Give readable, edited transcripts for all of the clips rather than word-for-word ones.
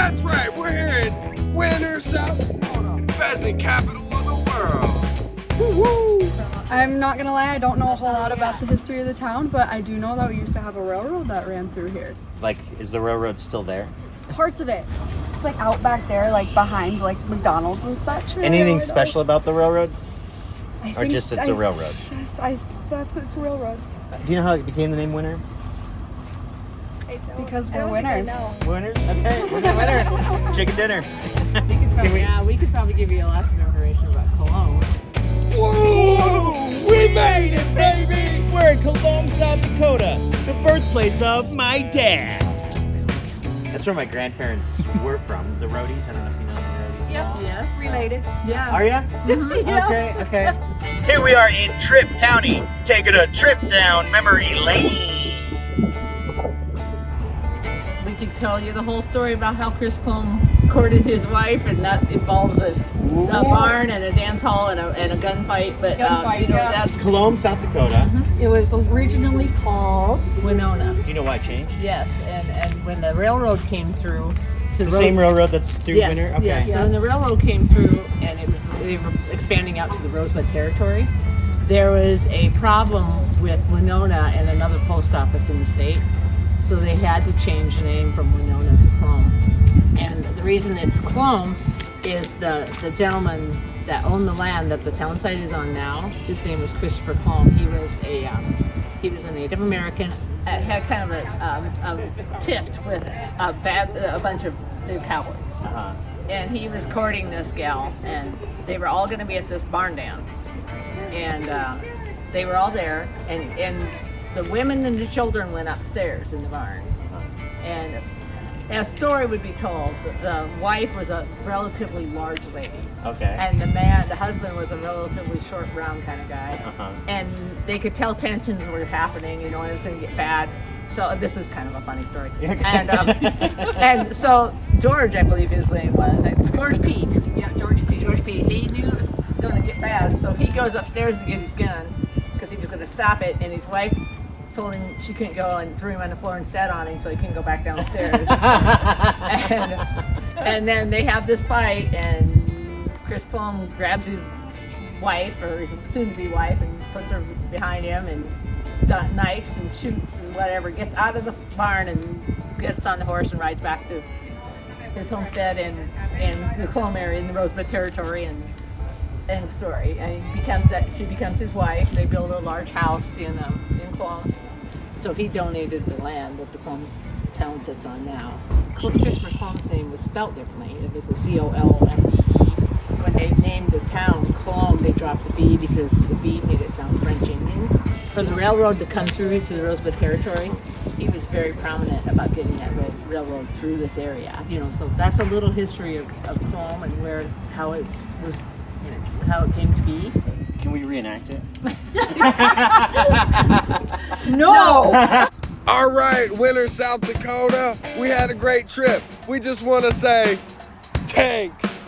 That's right, we're here in Winner, South Dakota, pheasant capital of the world. Woo-woo! I'm not gonna lie, I don't know a whole lot about the history of the town, but I do know that we used to have a railroad that ran through here. Like, is the railroad still there? Parts of it. It's like out back there, like behind like McDonald's and such. Anything special about the railroad? I Or think just it's a railroad? That's it's a railroad. Do you know how it became the name Winner? Because we're winners. Winners? Okay, we're the winner. Chicken dinner. We could probably give you lots of information about Colome. Whoa! We made it, baby! We're in Colome, South Dakota, the birthplace of my dad. That's where my grandparents were from, the roadies. I don't know if you know the roadies. Yes. Related. Yeah. Are ya? Yeah. Okay. Here we are in Tripp County, taking a trip down memory lane. We could tell you the whole story about how Chris Colome courted his wife, and that involves a barn and a dance hall and a gunfight. But that's Colome, South Dakota. It was originally called Winona. Do you know why it changed? Yes, and when the railroad came through, The same railroad that's through yes, Winner? Okay. Yes. So when the railroad came through, and they were expanding out to the Rosebud Territory, there was a problem with Winona and another post office in the state. So they had to change the name from Winona to Colome. And the reason it's Colome is the gentleman that owned the land that the town site is on now. His name was Christopher Colome. He was a Native American. Had kind of a tiff with a bunch of cowboys. Uh-huh. And he was courting this gal, and they were all going to be at this barn dance. And they were all there, and the women and the children went upstairs in the barn. And a story would be told that the wife was a relatively large lady. Okay. And the husband was a relatively short, brown kind of guy. Uh-huh. And they could tell tensions were happening, it was going to get bad. So this is kind of a funny story. And so George, I believe his name was, George Pete. Yeah, George Pete. George Pete. He knew it was going to get bad, so he goes upstairs to get his gun because he was going to stop it, and his wife told him she couldn't go and threw him on the floor and sat on him so he couldn't go back downstairs. and then they have this fight, and Chris Colome grabs his wife, or his soon-to-be wife, and puts her behind him and knifes and shoots and whatever, gets out of the barn and gets on the horse and rides back to his homestead in the Colome area in the Rosebud Territory, and end of story. And she becomes his wife. They build a large house in Colome. So he donated the land that the Colome town sits on now. Christopher Colome's name was spelled differently. It was a C-O-L-O-M-E. When they named the town Colome, they dropped the B because the B made it sound French Indian. For the railroad to come through to the Rosebud Territory, he was very prominent about getting that railroad through this area. So that's a little history of Colome and how it came to be. Can we reenact it? No! All right, Winner, South Dakota, we had a great trip. We just want to say, thanks.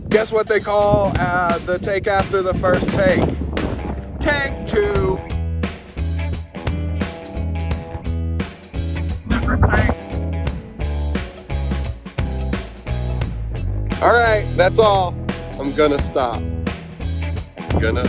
Guess what they call the take after the first take? Take two. Different take. All right, that's all. I'm gonna stop. The gun.